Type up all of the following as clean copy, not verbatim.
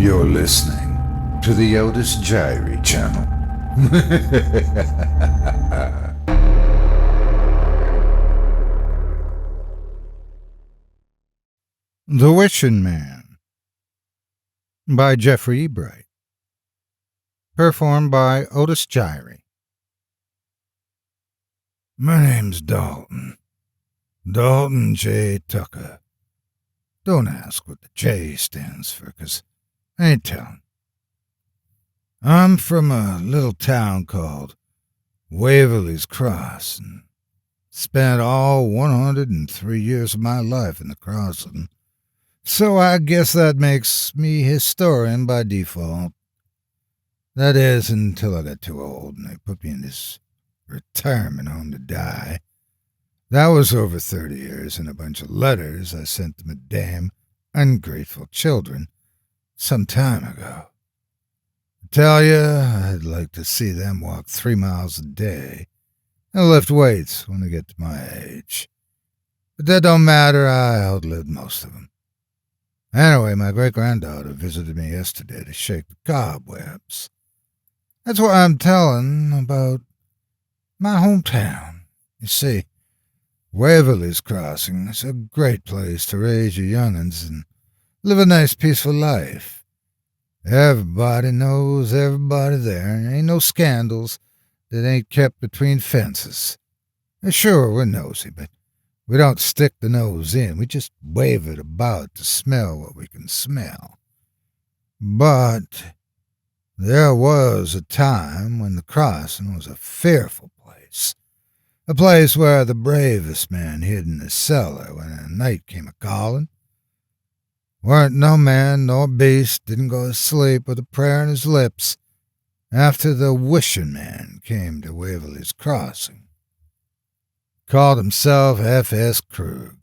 You're listening to the Otis Jiry channel. The WISHIN Man by Jeffrey EBRIGHT. Performed by Otis Jiry. My name's Dalton. Dalton J. Tucker. Don't ask what the J stands for, 'cause I ain't telling. I'm from a little town called Waverly's Cross, and spent all 103 years of my life in the crossing. So I guess that makes me historian by default. That is, until I got too old and they put me in this retirement home to die. That was over 30 years and a bunch of letters I sent to my damn ungrateful children some time ago. I tell you, I'd like to see them walk 3 miles a day and lift weights when they get to my age. But that don't matter, I outlived most of them. Anyway, my great-granddaughter visited me yesterday to shake the cobwebs. That's why I'm telling about my hometown. You see, Waverly's Crossing is a great place to raise your young'uns and live a nice, peaceful life. Everybody knows everybody there, and ain't no scandals that ain't kept between fences. Sure, we're nosy, but we don't stick the nose in. We just wave it about to smell what we can smell. But there was a time when the crossing was a fearful place. A place where the bravest man hid in the cellar when a night came a-calling. Weren't no man nor beast didn't go to sleep with a prayer on his lips after the WISHIN Man came to Waverly's Crossing. Called himself F.S. Krug,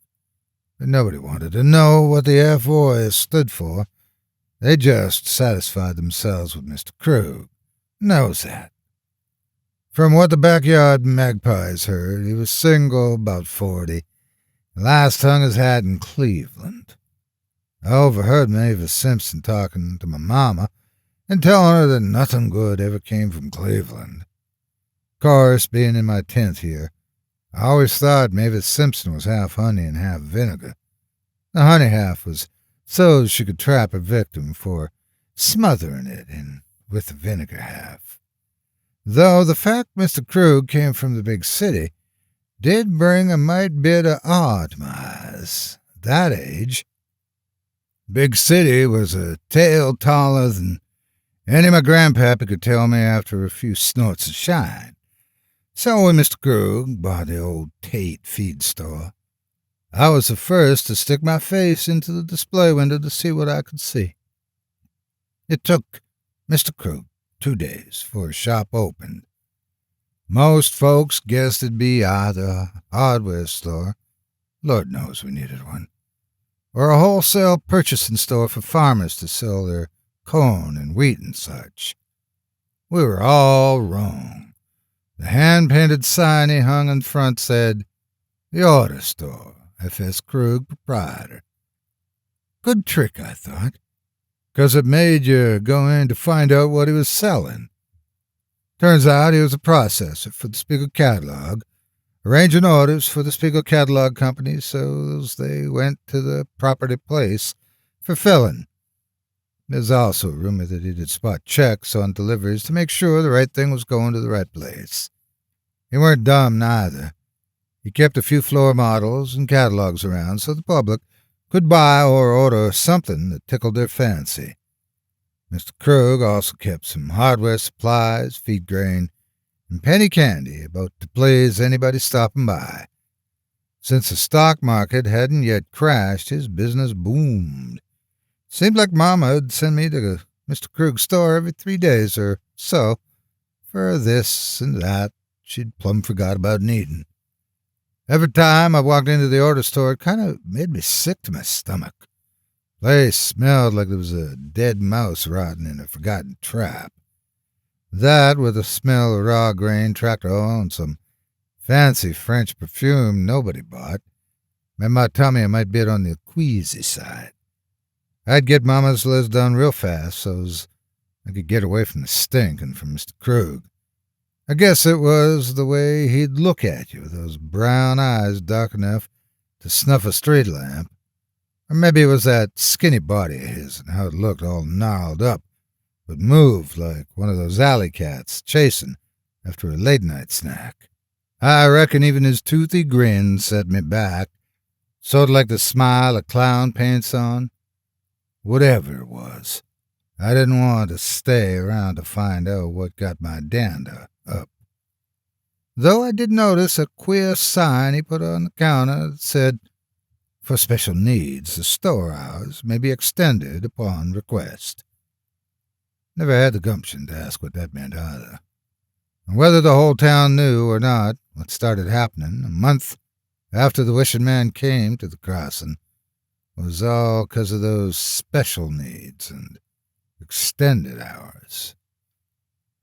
but nobody wanted to know what the F.O.S. stood for. They just satisfied themselves with Mr. Krug. Knows that. From what the backyard magpies heard, he was single, about 40, last hung his hat in Cleveland. I overheard Mavis Simpson talking to my mama and telling her that nothing good ever came from Cleveland. Of course, being in my 10th year, I always thought Mavis Simpson was half honey and half vinegar. The honey half was so she could trap her victim for smothering it in with the vinegar half. Though the fact Mr. Krug came from the big city did bring a mite bit of awe to my eyes. At that age, big city was a tale taller than any my grandpappy could tell me after a few snorts of shine. So when Mr. Krug bought the old Tate feed store, I was the first to stick my face into the display window to see what I could see. It took Mr. Krug 2 days for his shop opened. Most folks guessed it'd be either a hardware store, Lord knows we needed one, or a wholesale purchasing store for farmers to sell their corn and wheat and such. We were all wrong. The hand-painted sign he hung in front said, "The Order Store, F.S. Krug, Proprietor." Good trick, I thought, 'cause it made you go in to find out what he was selling. Turns out he was a processor for the Spiegel catalog, arranging orders for the Spiegel catalog company so they went to the proper place for filling. There's also a rumor that he did spot checks on deliveries to make sure the right thing was going to the right place. He weren't dumb, neither. He kept a few floor models and catalogs around so the public could buy or order something that tickled their fancy. Mr. Krug also kept some hardware supplies, feed grain, and penny candy about to please anybody stopping by. Since the stock market hadn't yet crashed, his business boomed. Seemed like Mama'd send me to Mr. Krug's store every 3 days or so for this and that she'd plumb forgot about needing. Every time I walked into the order store, it kind of made me sick to my stomach. The place smelled like there was a dead mouse rotting in a forgotten trap. That, with the smell of raw grain, tractor oil, and some fancy French perfume nobody bought, made my tummy a mite bit on the queasy side. I'd get Mama's list done real fast so's I could get away from the stink and from Mr. Krug. I guess it was the way he'd look at you, those brown eyes dark enough to snuff a street lamp. Or maybe it was that skinny body of his and how it looked all gnarled up, but moved like one of those alley cats chasing after a late-night snack. I reckon even his toothy grin set me back, sort of like the smile a clown paints on. Whatever it was, I didn't want to stay around to find out what got my dander up. Though I did notice a queer sign he put on the counter that said, "For special needs, the store hours may be extended upon request." Never had the gumption to ask what that meant either. And whether the whole town knew or not, what started happening a month after the wishing man came to the crossing was all 'cause of those special needs and extended hours.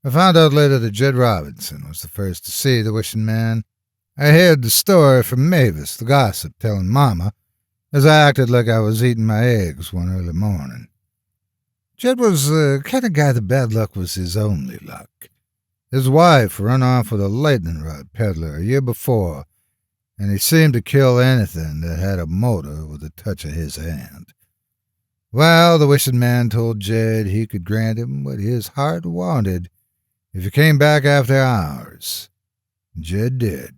I found out later that Jed Robinson was the first to see the wishing man. I heard the story from Mavis, the gossip, telling Mama, as I acted like I was eating my eggs one early morning. Jed was the kind of guy that bad luck was his only luck. His wife run off with a lightning rod peddler a year before, and he seemed to kill anything that had a motor with a touch of his hand. Well, the wishing man told Jed he could grant him what his heart wanted if he came back after hours. Jed did.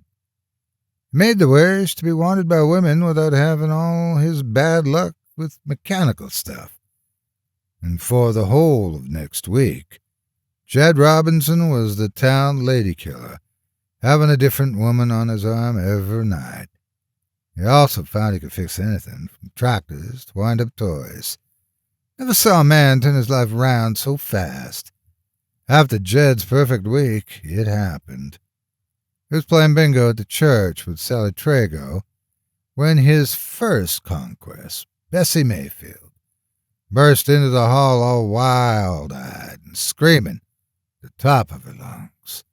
He made the wish to be wanted by women without having all his bad luck with mechanical stuff. And for the whole of next week, Jed Robinson was the town lady killer, having a different woman on his arm every night. He also found he could fix anything, from tractors to wind-up toys. Never saw a man turn his life around so fast. After Jed's perfect week, it happened. He was playing bingo at the church with Sally Trago when his first conquest, Bessie Mayfield, burst into the hall all wild-eyed and screaming at the top of her lungs.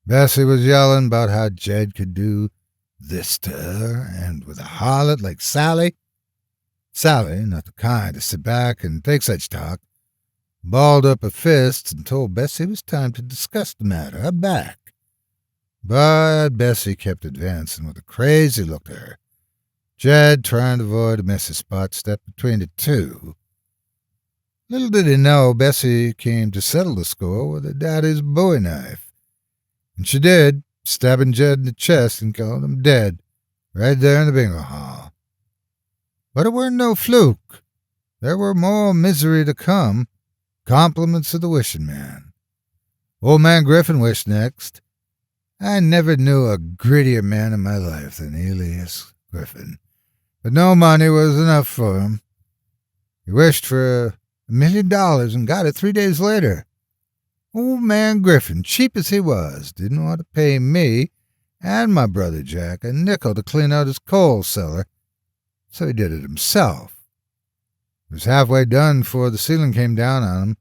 Bessie was yelling about how Jed could do this to her, and with a harlot like Sally, not the kind to sit back and take such talk, balled up her fists and told Bessie it was time to discuss the matter her back. But Bessie kept advancing with a crazy look at her. Jed, trying to avoid a messy spot, stepped between the two. Little did he know Bessie came to settle the score with her daddy's bowie knife. And she did, stabbing Jed in the chest and killing him dead, right there in the bingo hall. But it weren't no fluke. There were more misery to come. Compliments of the wishing man. Old man Griffin wished next. I never knew a grittier man in my life than Elias Griffin, but no money was enough for him. He wished for $1 million and got it 3 days later. Old man Griffin, cheap as he was, didn't want to pay me and my brother Jack a nickel to clean out his coal cellar, so he did it himself. It was halfway done before the ceiling came down on him.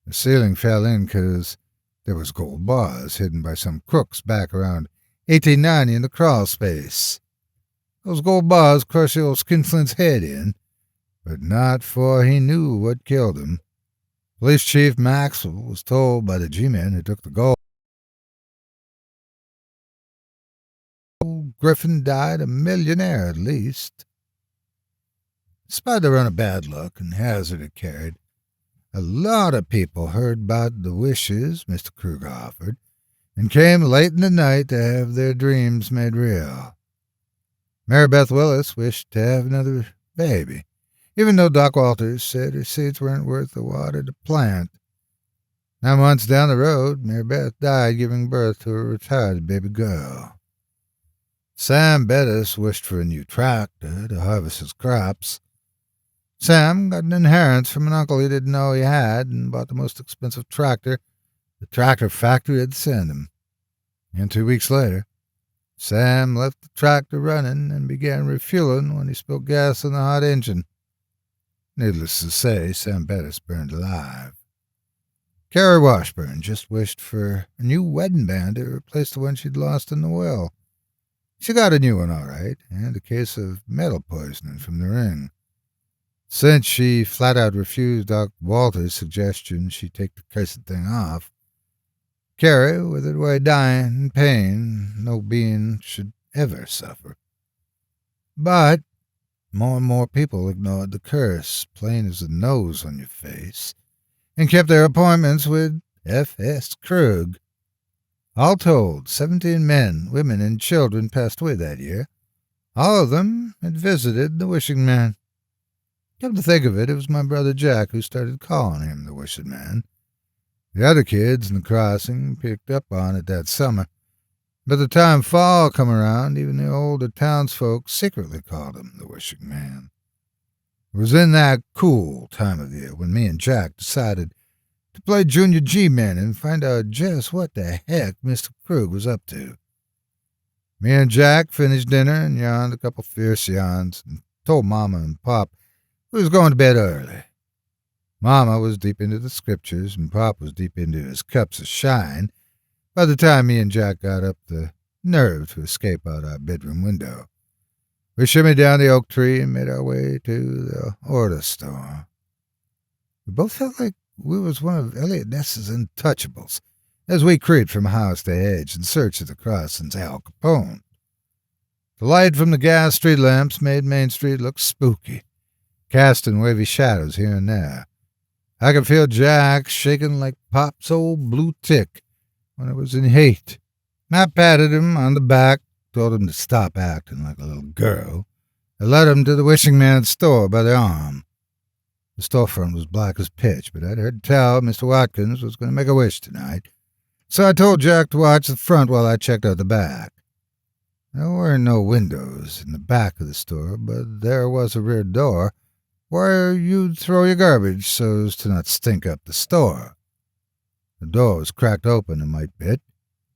The ceiling fell in 'cause there was gold bars hidden by some crooks back around 1890 in the crawl space. Those gold bars crushed the old skinflint's head in, but not for he knew what killed him. Police Chief Maxwell was told by the G-men who took the gold. Griffin died a millionaire at least. Despite the run of bad luck and hazard it carried, a lot of people heard about the wishes Mr. Krug offered and came late in the night to have their dreams made real. Mary Beth Willis wished to have another baby, even though Doc Walters said her seeds weren't worth the water to plant. 9 months down the road, Mary Beth died giving birth to a retired baby girl. Sam Bettis wished for a new tractor to harvest his crops. Sam got an inheritance from an uncle he didn't know he had and bought the most expensive tractor the tractor factory had sent him. And 2 weeks later, Sam left the tractor running and began refueling when he spilled gas on the hot engine. Needless to say, Sam Bettis burned alive. Carrie Washburn just wished for a new wedding band to replace the one she'd lost in the well. She got a new one all right, and a case of metal poisoning from the ring. Since she flat-out refused Doc Walter's suggestion she take the cursed thing off, Carrie withered away dying in pain no being should ever suffer. But more and more people ignored the curse, plain as the nose on your face, and kept their appointments with F.S. Krug. All told, 17 men, women, and children passed away that year. All of them had visited the Wishing Man. Come to think of it, it was my brother Jack who started calling him the Wishing Man. The other kids in the crossing picked up on it that summer. By the time fall come around, even the older townsfolk secretly called him the Wishing Man. It was in that cool time of year when me and Jack decided to play Junior G-Men and find out just what the heck Mr. Krug was up to. Me and Jack finished dinner and yawned a couple fierce yawns and told Mama and Pop we was going to bed early. Mama was deep into the scriptures and Pop was deep into his cups of shine by the time me and Jack got up the nerve to escape out our bedroom window. We shimmied down the oak tree and made our way to the order store. We both felt like we was one of Elliot Ness's untouchables as we creeped from house to hedge in search of the crossing's Al Capone. The light from the gas street lamps made Main Street look spooky, casting wavy shadows here and there. I could feel Jack shaking like Pop's old blue tick when it was in heat. I patted him on the back, told him to stop acting like a little girl, and led him to the Wishing Man's store by the arm. The storefront was black as pitch, but I'd heard tell Mr. Watkins was going to make a wish tonight, so I told Jack to watch the front while I checked out the back. There weren't no windows in the back of the store, but there was a rear door where you'd throw your garbage so as to not stink up the store. The door was cracked open a mite bit,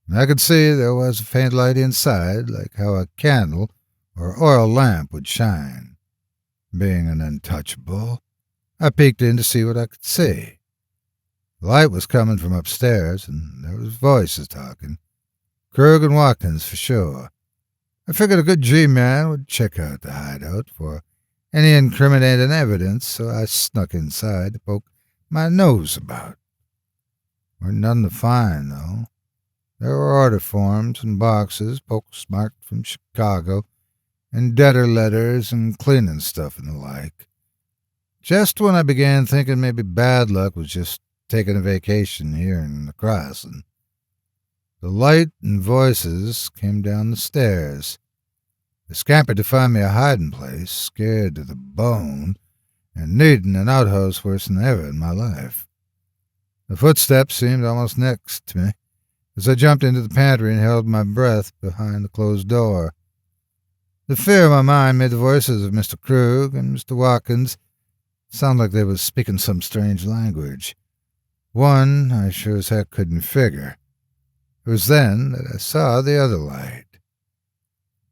and I could see there was a faint light inside, like how a candle or oil lamp would shine. Being an untouchable, I peeked in to see what I could see. The light was coming from upstairs, and there was voices talking. Krug and Watkins for sure. I figured a good G-man would check out the hideout for any incriminating evidence, so I snuck inside to poke my nose about. Weren't nothing to find, though. There were order forms and boxes, postmarked from Chicago, and debtor letters and cleaning stuff and the like. Just when I began thinking maybe bad luck was just taking a vacation here in the crossing, the light and voices came down the stairs. I scampered to find me a hiding place, scared to the bone, and needing an outhouse worse than ever in my life. The footsteps seemed almost next to me as I jumped into the pantry and held my breath behind the closed door. The fear of my mind made the voices of Mr. Krug and Mr. Watkins sound like they was speaking some strange language. One I sure as heck couldn't figure. It was then that I saw the other light.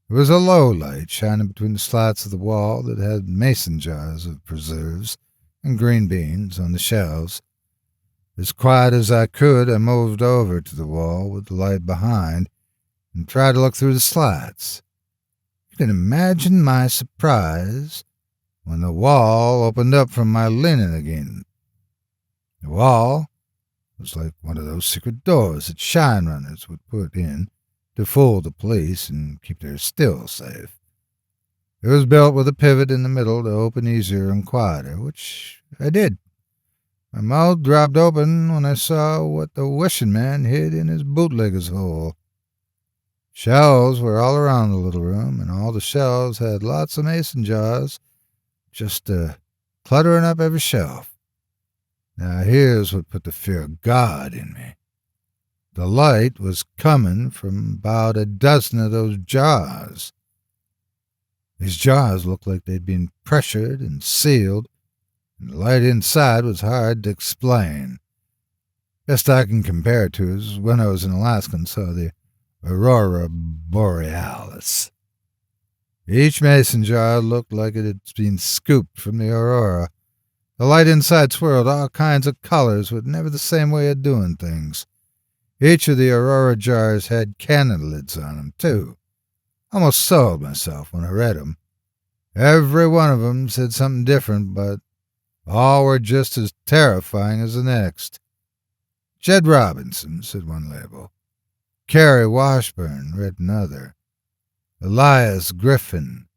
It was a low light shining between the slats of the wall that had mason jars of preserves and green beans on the shelves. As quiet as I could, I moved over to the wall with the light behind and tried to look through the slats. You can imagine my surprise when the wall opened up from my linen again. The wall was like one of those secret doors that shine runners would put in to fool the police and keep their stills safe. It was built with a pivot in the middle to open easier and quieter, which I did. My mouth dropped open when I saw what the Wishing Man hid in his bootlegger's hole. Shelves were all around the little room, and all the shelves had lots of mason jars, just cluttering up every shelf. Now here's what put the fear of God in me. The light was coming from about a dozen of those jars. These jars looked like they'd been pressured and sealed, and the light inside was hard to explain. Best I can compare it to is when I was in Alaska and saw the Aurora Borealis. Each mason jar looked like it had been scooped from the aurora. The light inside swirled all kinds of colors with never the same way of doing things. Each of the aurora jars had cannon lids on them, too. I almost sold myself when I read them. Every one of 'em said something different, but all were just as terrifying as the next. Jed Robinson, said one label. Carrie Washburn, read another. Elias Griffin,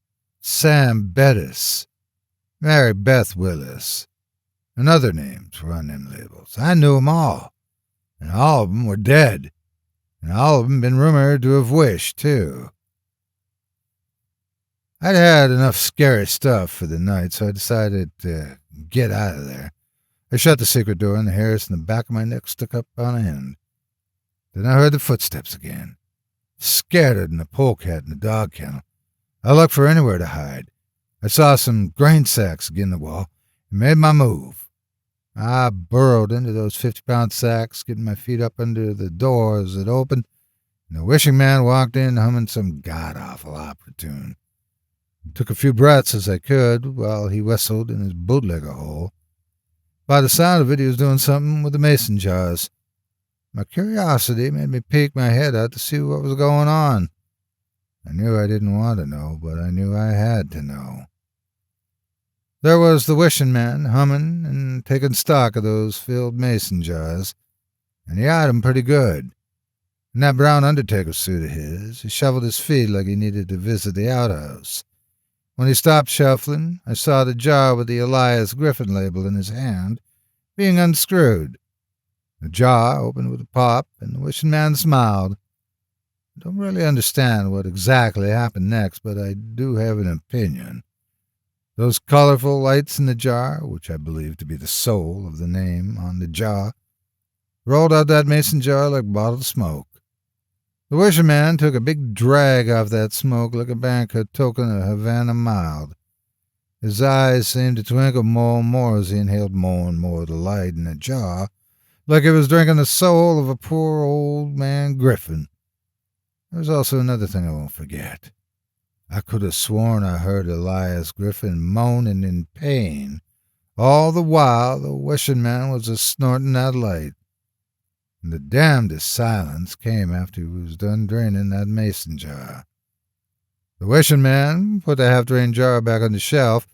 Sam Bettis, Mary Beth Willis, and other names were on them labels. I knew 'em all, and all of 'em were dead, and all of 'em been rumored to have wished, too. I'd had enough scary stuff for the night, so I decided to get out of there. I shut the secret door, and the hairs in the back of my neck stuck up on end. Then I heard the footsteps again, scattered in the polecat in the dog kennel. I looked for anywhere to hide. I saw some grain sacks against the wall and made my move. I burrowed into those 50-pound sacks, getting my feet up under the door as it opened, and the wishing man walked in humming some god-awful opera tune. I took a few breaths as I could while he whistled in his bootlegger hole. By the sound of it, he was doing something with the mason jars. My curiosity made me peek my head out to see what was going on. I knew I didn't want to know, but I knew I had to know. There was the wishing man humming and taking stock of those filled mason jars, and he eyed 'em pretty good. In that brown undertaker suit of his, he shuffled his feet like he needed to visit the outhouse. When he stopped shuffling, I saw the jar with the Elias Griffin label in his hand being unscrewed. The jar opened with a pop, and the wishing man smiled. I don't really understand what exactly happened next, but I do have an opinion. Those colorful lights in the jar, which I believe to be the soul of the name on the jar, rolled out that mason jar like bottled smoke. The wishing man took a big drag off that smoke like a banker token of Havana mild. His eyes seemed to twinkle more and more as he inhaled more and more of the light in the jar, like he was drinking the soul of a poor old man Griffin. There was also another thing I won't forget. I could have sworn I heard Elias Griffin moaning in pain, all the while the wishing man was a-snorting that light. And the damnedest silence came after he was done draining that mason jar. The wishing man put the half-drained jar back on the shelf,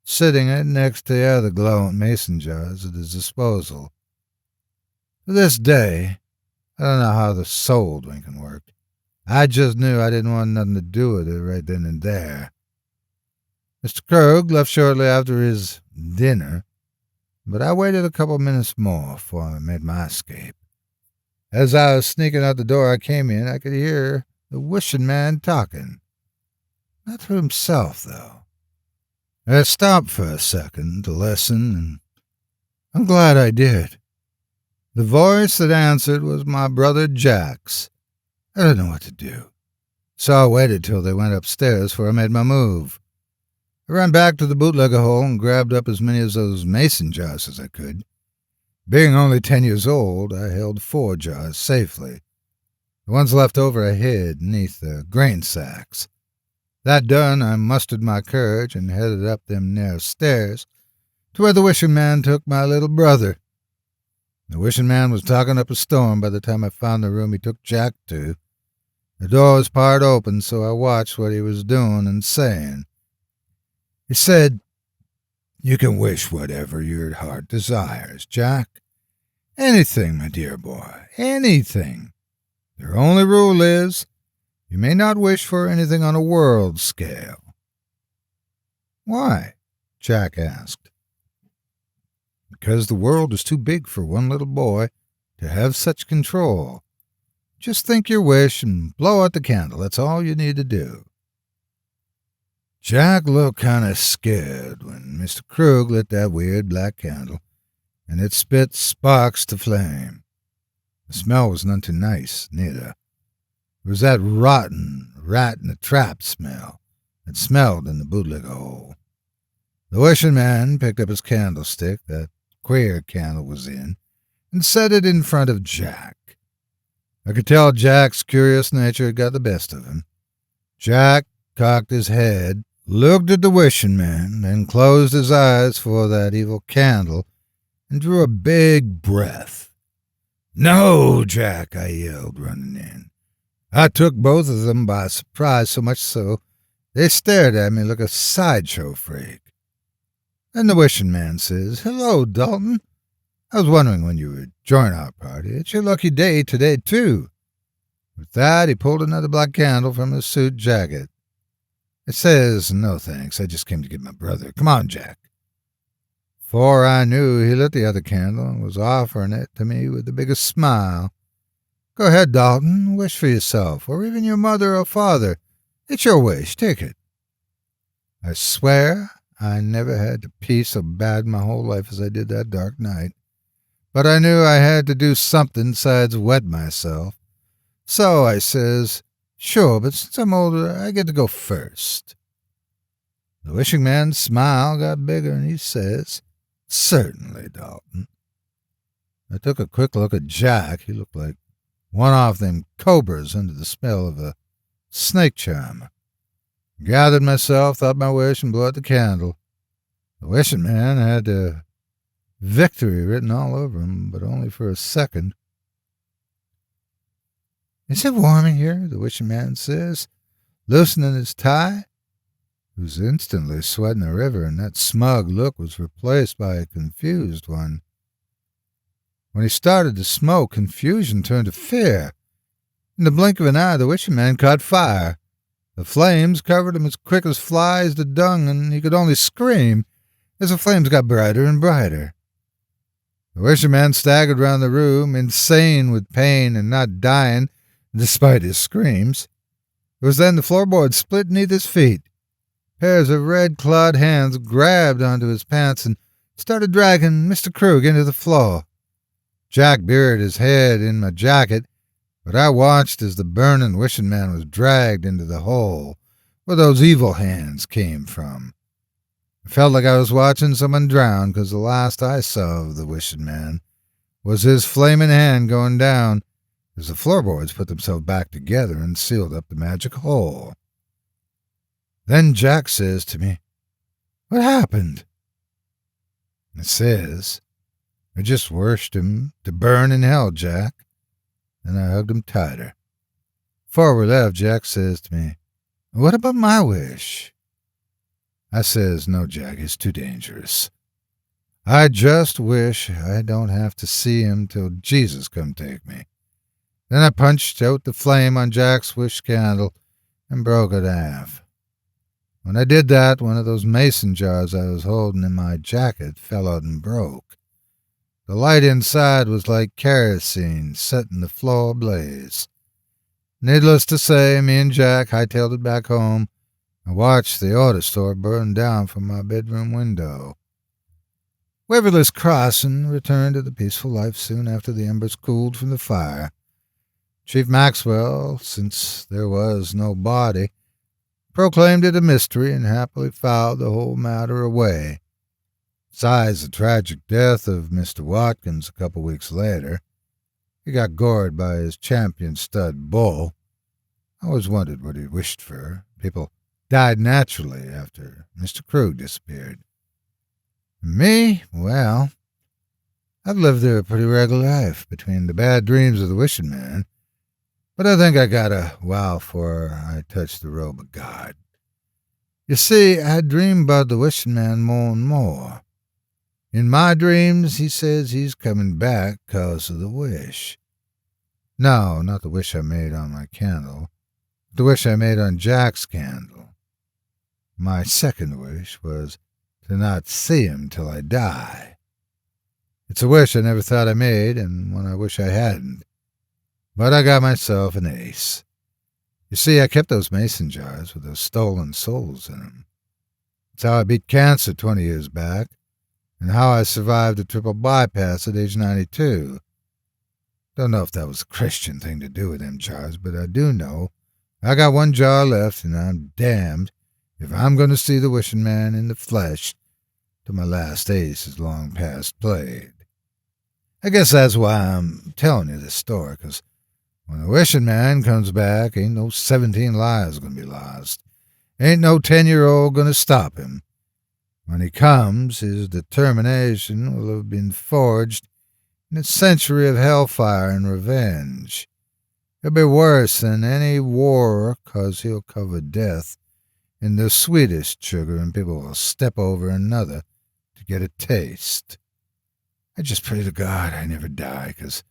sitting it next to the other glowing mason jars at his disposal. To this day, I don't know how the soul drinking worked. I just knew I didn't want nothing to do with it right then and there. Mr. Krug left shortly after his dinner, but I waited a couple minutes more before I made my escape. As I was sneaking out the door I came in, I could hear the wishing man talking. Not to himself, though. I stopped for a second to listen, and I'm glad I did. The voice that answered was my brother Jack's. I didn't know what to do, so I waited till they went upstairs before I made my move. I ran back to the bootlegger hole and grabbed up as many of those mason jars as I could. Being only 10 years old, I held 4 jars safely. The ones left over I hid beneath the grain sacks. That done, I mustered my courage and headed up them narrow stairs to where the wishing man took my little brother. The wishing man was talking up a storm by the time I found the room he took Jack to. The door was part open, so I watched what he was doing and saying. He said, "You can wish whatever your heart desires, Jack. Anything, my dear boy, anything. Their only rule is, you may not wish for anything on a world scale." "Why?" Jack asked. "Because the world is too big for one little boy to have such control. Just think your wish and blow out the candle. That's all you need to do." Jack looked kind of scared when Mr. Krug lit that weird black candle, and it spit sparks to flame. The smell was none too nice, neither. It was that rotten rat-in-the-trap smell that smelled in the bootlegger hole. The wishing man picked up his candlestick, that queer candle was in, and set it in front of Jack. I could tell Jack's curious nature had got the best of him. Jack cocked his head, looked at the wishing man, then closed his eyes for that evil candle, and drew a big breath. "No, Jack," I yelled, running in. I took both of them by surprise, so much so They stared at me like a sideshow freak. Then the wishing man says, "Hello, Dalton. I was wondering when you would join our party. It's your lucky day today, too." With that, he pulled another black candle from his suit jacket. I says, "No, thanks. I just came to get my brother. Come on, Jack." Before I knew, he lit the other candle and was offering it to me with the biggest smile. "Go ahead, Dalton. Wish for yourself, or even your mother or father. It's your wish. Take it." I swear I never had to pee so bad in my whole life as I did that dark night. But I knew I had to do something besides wet myself. So I says, "Sure, but since I'm older, I get to go first." The wishing man's smile got bigger, and he says, "Certainly, Dalton." I took a quick look at Jack. He looked like one off them cobras under the spell of a snake charmer. Gathered myself, thought my wish, and blew out the candle. The wishing man had victory written all over him, but only for a second. "Is it warm in here?" the wishing man says, loosening his tie. He was instantly sweating a river, and that smug look was replaced by a confused one. When he started to smoke, confusion turned to fear. In the blink of an eye, the wishing man caught fire. The flames covered him as quick as flies the dung, and he could only scream as the flames got brighter and brighter. The wishing man staggered round the room, insane with pain and not dying, despite his screams. It was then the floorboards split beneath his feet. Pairs of red-clawed hands grabbed onto his pants and started dragging Mr. Krug into the floor. Jack buried his head in my jacket, but I watched as the burning wishing man was dragged into the hole where those evil hands came from. I felt like I was watching someone drown, because the last I saw of the wishing man was his flaming hand going down as the floorboards put themselves back together and sealed up the magic hole. Then Jack says to me, "What happened?" I says, "I just wished him to burn in hell, Jack." And I hugged him tighter. Before we left, Jack says to me, "What about my wish?" I says, "No, Jack, it's too dangerous. I just wish I don't have to see him till Jesus come take me." Then I punched out the flame on Jack's wish candle and broke it half. When I did that, one of those mason jars I was holding in my jacket fell out and broke. The light inside was like kerosene setting the floor ablaze. Needless to say, me and Jack hightailed it back home and watched the auto store burn down from my bedroom window. Waverly's Crossing returned to the peaceful life soon after the embers cooled from the fire. Chief Maxwell, since there was no body, proclaimed it a mystery and happily filed the whole matter away. Besides the tragic death of Mr. Watkins a couple weeks later, he got gored by his champion stud bull. I always wondered what he wished for. People died naturally after Mr. Krug disappeared. Me? Well, I've lived a pretty regular life between the bad dreams of the wishing man, but I think I got a while before I touched the robe of God. You see, I dream about the wishing man more and more. In my dreams, he says he's coming back 'cause of the wish. No, not the wish I made on my candle, but the wish I made on Jack's candle. My second wish was to not see him till I die. It's a wish I never thought I made, and one I wish I hadn't. But I got myself an ace. You see, I kept those mason jars with those stolen souls in them. It's how I beat cancer 20 years back, and how I survived a triple bypass at age 92. Don't know if that was a Christian thing to do with them jars, but I do know I got one jar left, and I'm damned if I'm going to see the wishing man in the flesh till my last ace is long past played. I guess that's why I'm telling you this story, 'cause when the wishing man comes back, ain't no 17 lives going to be lost. Ain't no 10-year-old going to stop him. When he comes, his determination will have been forged in a century of hellfire and revenge. It'll be worse than any war, 'cause he'll cover death in the sweetest sugar, and people will step over another to get a taste. I just pray to God I never die, 'cause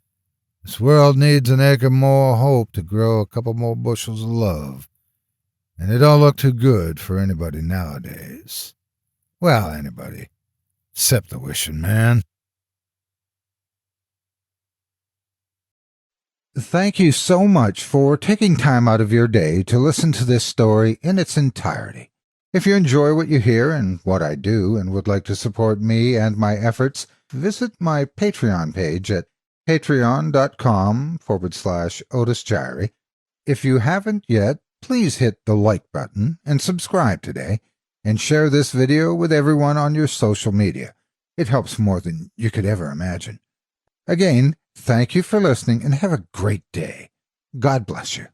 this world needs an acre more hope to grow a couple more bushels of love, and it don't look too good for anybody nowadays. Well, anybody, except the wishing man. Thank you so much for taking time out of your day to listen to this story in its entirety. If you enjoy what you hear and what I do and would like to support me and my efforts, visit my Patreon page at patreon.com/Otis Jiry. If you haven't yet, please hit the like button and subscribe today, and share this video with everyone on your social media. It helps more than you could ever imagine. Again, thank you for listening and have a great day. God bless you.